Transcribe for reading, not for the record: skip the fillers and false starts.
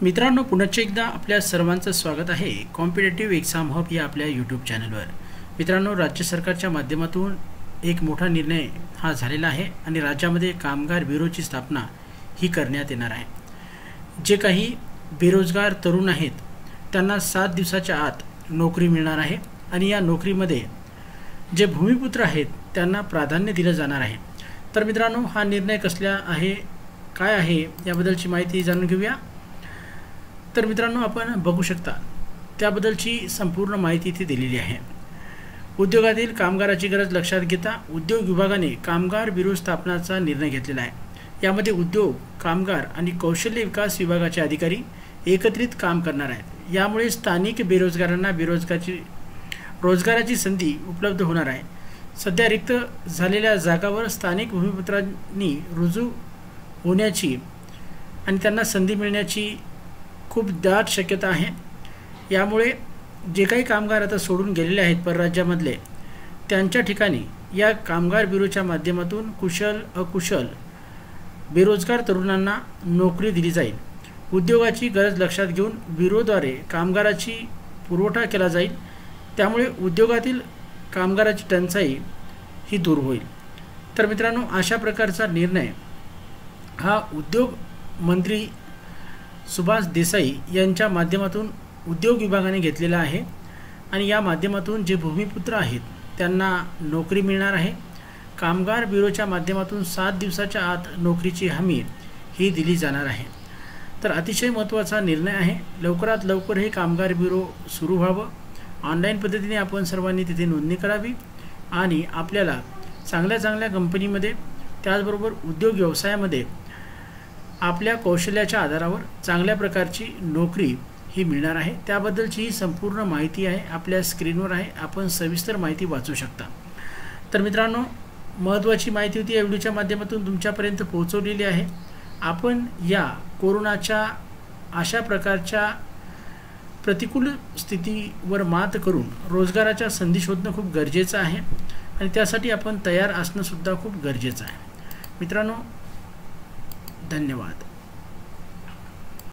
मित्रांनो, पुनश्च एकदा आपल्या सर्वांचं स्वागत आहे कॉम्पिटेटिव्ह एक्झाम हब या आपल्या यूट्यूब चॅनलवर। मित्रांनो, राज्य सरकारच्या माध्यमातून एक मोठा निर्णय हा झालेला आहे आणि राज्यामध्ये कामगार ब्युरोची स्थापना ही करण्यात येणार आहे। जे काही बेरोजगार तरुण आहेत त्यांना 7 दिवसाच्या आत नोकरी मिळणार आहे आणि या नोकरीमध्ये जे भूमिपुत्र आहेत त्यांना प्राधान्य दिलं जाणार आहे। तर मित्रांनो, हा निर्णय कसला आहे, काय आहे याबद्दलची माहिती जाणून घेऊया। तर मित्रांनो, आपण बघू शकता त्याबद्दलची संपूर्ण माहिती इथे दिलेली आहे। उद्योगातील कामगाराची गरज लक्षात घेता उद्योग विभागाने कामगार ब्युरो स्थापनाचा निर्णय घेतलेला आहे। यामध्ये उद्योग, कामगार आणि कौशल्य विकास विभागाचे अधिकारी एकत्रित काम करणार आहेत। यामुळे स्थानिक बेरोजगारांना रोजगाराची संधी उपलब्ध होणार आहे। सध्या रिक्त झालेल्या जागावर स्थानिक भूमिपुत्रांनी रुजू होण्याची आणि त्यांना संधी मिळण्याची खूप दाट शक्यता आहे। यामुळे जे काही कामगार आता सोडून गेलेले आहेत परराज्यामधले त्यांच्या ठिकाणी या कामगार ब्युरोच्या माध्यमातून कुशल अकुशल बेरोजगार तरुणांना नोकरी दिली जाईल। उद्योगाची गरज लक्षात घेऊन ब्युरोद्वारे कामगाराची पुरवठा केला जाईल। त्यामुळे उद्योगातील कामगाराची टंचाई ही दूर होईल। तर मित्रांनो, अशा प्रकारचा निर्णय हा उद्योग मंत्री सुभाष देसाई यांच्या माध्यमातून उद्योग विभागाने घेतलेला आहे आणि या माध्यमातून जे भूमिपुत्र आहेत त्यांना नोकरी मिळणार आहे। कामगार ब्युरोच्या माध्यमातून 7 दिवसाच्या आत नोकरीची हमी ही दिली जाणार आहे। तर अतिशय महत्त्वाचा निर्णय आहे। लवकरात लवकर हे कामगार ब्युरो सुरू व्हावं। ऑनलाईन पद्धतीने आपण सर्वांनी तिथे नोंदणी करावी आणि आपल्याला चांगल्या कंपनीमध्ये त्याचबरोबर उद्योग व्यवसायामध्ये आपल्या कौशल्याच्या आधारावर चांगल्या प्रकारची नोकरी ही मिळणार आहे। त्याबद्दलची ही संपूर्ण माहिती आहे आपल्या स्क्रीनवर आहे, आपण सविस्तर माहिती वाचू शकता। तर मित्रांनो, महत्त्वाची माहिती होती या व्हिडिओच्या माध्यमातून तुमच्यापर्यंत पोहोचवलेली आहे। आपण या कोरोनाच्या अशा प्रकारच्या प्रतिकूल स्थितीवर मात करून रोजगाराच्या संधी शोधणं खूप गरजेचं आहे आणि त्यासाठी आपण तयार असणं सुद्धा खूप गरजेचं आहे। मित्रांनो, धन्यवाद।